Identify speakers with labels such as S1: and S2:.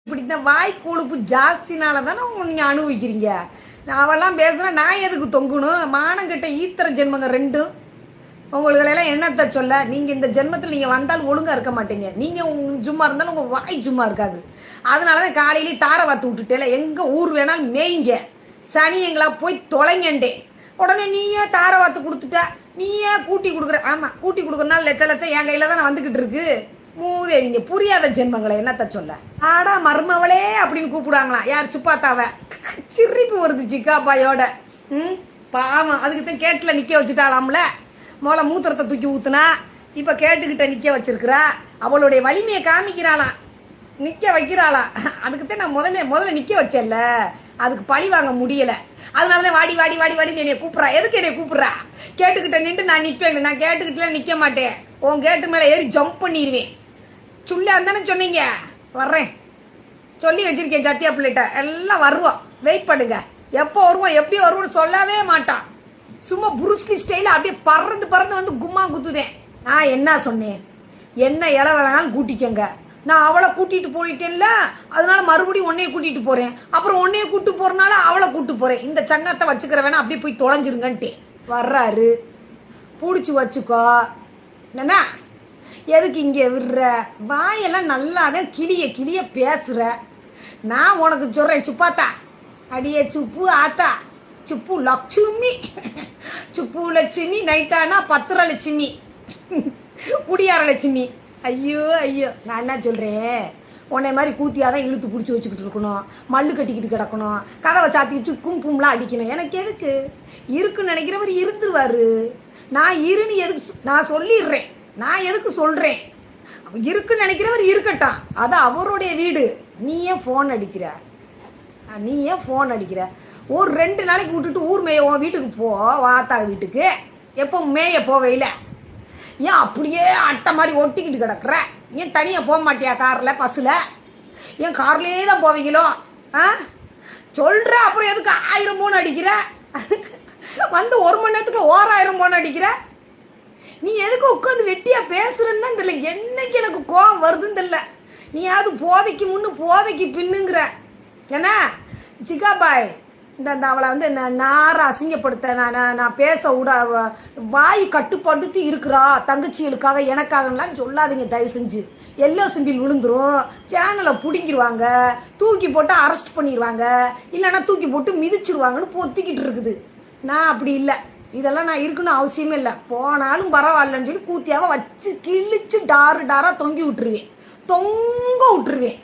S1: இப்படி இந்த வாய் கொழுப்பு ஜாஸ்தினால தானே நீங்க அனுபவிக்கிறீங்க. அவெல்லாம் பேசுனா நான் எதுக்கு தொங்கணும்? மானங்கிட்ட ஈத்திர ஜென்மங்க ரெண்டும். உங்களுக்கெல்லாம் என்னத்தை சொல்ல, நீங்க இந்த ஜென்மத்தில் நீங்க வந்தாலும் ஒழுங்கா இருக்க மாட்டீங்க. நீங்க சும்மா இருந்தாலும் உங்க வாய் சும்மா இருக்காது. அதனாலதான் காலையிலேயே தாரை வாத்து விட்டுட்டேல, எங்க ஊர் வேணாலும் மேய்ங்க, சனியங்களா போய் தொலைங்கண்டே. உடனே நீயே தாரை வாத்து கொடுத்துட்ட, நீயே கூட்டி கொடுக்குற. ஆமா, கூட்டி கொடுக்குறனால லட்ச லட்சம் என் கையில தான் வந்துகிட்டு இருக்கு. மூதேவிங்க புரியாத ஜென்மங்களை என்னத்த சொல்ல. ஆடா மருமவளே அப்படின்னு கூப்பிடுவாங்களாம். யார்? சுப்பாத்தாவ. சிரிப்பு வருது சிக்காப்பாயோட. பாவம், அதுக்கு தான் கேட்டுல நிக்க வச்சுட்டாலாம்ல. மொளை மூத்திரத்தை தூக்கி ஊத்துனா இப்ப கேட்டுக்கிட்ட நிக்க வச்சிருக்கிறா. அவளுடைய வலிமையை காமிக்கிறாளாம், நிக்க வைக்கிறாளாம். அதுக்குத்தான் நான் முதல்ல நிக்க வச்சேன்ல, அதுக்கு பழி வாங்க முடியல. அதனாலதான் வாடி வாடி வாடி வாடி என்னைய கூப்பிடுறா. எதுக்கு என்னைய கூப்பிடுறா? கேட்டுக்கிட்ட நின்று நான் நிப்பேன். நான் கேட்டுக்கிட்டலாம் நிக்க மாட்டேன். உன் கேட்டு மேல ஏறி ஜம்ப் பண்ணிடுவேன். சுள்ளா தானே சொன்னீங்க, வர்றேன் சொல்லி வச்சிருக்கேன். சத்தியா பிள்ளைட்ட எல்லாம் வருவோம், வெயிட் பண்ணுங்க. எப்போ வருவோம் எப்படி வருவோம்னு சொல்லவே மாட்டான். சும்மா புருஸ்லி ஸ்டைல அப்படியே பறந்து பறந்து வந்து கும்மா குத்துதேன். நான் என்ன சொன்னேன்? என்ன இளவ வேணாலும் கூட்டிக்கங்க. நான் அவளை கூட்டிட்டு போயிட்டேன்ல, அதனால மறுபடியும் உன்னைய கூட்டிட்டு போறேன். அப்புறம் உன்னைய கூட்டு போறனால அவளை கூட்டு போறேன். இந்த சங்கத்தை வச்சுக்கிற வேணா அப்படியே போய் தொலைஞ்சிருங்கன்ட்டு வர்றாரு. புடிச்சு வச்சுக்கோ. என்ன எதுக்கு இங்க விடுற? வாயெல்லாம் நல்லாதான் கிளிய கிளிய பேசுற. நான் உனக்கு சொல்றேன் சுப்பாத்தா, அடியே சுப்பு ஆத்தா, சுப்பு லட்சுமி, சுப்பு லட்சுமி நைட்டானா 10 லட்சுமி, குடியார லட்சுமி. ஐயோ ஐயோ, நான் என்ன சொல்றேன், உன்னை மாதிரி கூத்தியாதான் இழுத்து பிடிச்சி வச்சுக்கிட்டு இருக்கணும், மல்லு கட்டிக்கிட்டு கிடக்கணும், கதவை சாத்திக்கிட்டு கும்பும்லாம் அடிக்கணும். எனக்கு எதுக்கு? இருக்குன்னு நினைக்கிறவர் இருந்துருவாரு. நான் இருன்னு எதுக்கு நான் சொல்லிடுறேன். நான் எதுக்கு சொல்றேன்? இருக்குன்னு நினைக்கிறவர் இருக்கட்டும், அது அவருடைய வீடு. நீ ஏன் போன் அடிக்கிற? நீ ஏன் போன் அடிக்கிற? ஒரு 2 நாளைக்கு விட்டுட்டு ஊர் மேய உன் வீட்டுக்கு போ, வாத்தா வீட்டுக்கு. எப்போ மேய போவையில ஏன் அப்படியே அட்டை மாதிரி ஒட்டிக்கிட்டு கிடக்குற? ஏன் தனியா போக மாட்டியா? கார்ல பஸ்ல? ஏன் கார்லயே தான் போவீங்களோ? சொல்ற. அப்புறம் எதுக்கு 1000 போன் அடிக்கிற? வந்து 1 மணி நேரத்துக்கு 1000 போன் அடிக்கிற? நீ எதுக்கு உட்காந்து வெட்டியா பேசுறன்னு தான் தெரியல. என்னைக்கு எனக்கு கோவம் வருதுன்னு தெரியல. நீ அது போதைக்கு முன்னு போதைக்கு பின்னுங்கிற. ஏன்னா சிக்காபாய் இந்த அவளை வந்து நார அசிங்கப்படுத்த நான் பேச விட வாய் கட்டுப்படுத்தி இருக்கிறா. தங்கச்சிகளுக்காக எனக்காகலாம் சொல்லாதீங்க தயவு செஞ்சு. எல்லோ சிம்பிள் விழுந்துரும், சேனலை பிடிங்கிருவாங்க, தூக்கி போட்டு அரெஸ்ட் பண்ணிடுவாங்க, இல்லைன்னா தூக்கி போட்டு மிதிச்சிருவாங்கன்னு பொத்திக்கிட்டு இருக்குது. நான் அப்படி இல்லை. இதெல்லாம் நான் இருக்குன்னு அவசியமே இல்லை. போனாலும் பரவாயில்லன்னு சொல்லி கூத்தியாவை வச்சு கிழிச்சு டாரா தொங்கி விட்டுருவேன், தொங்க விட்டுருவேன்.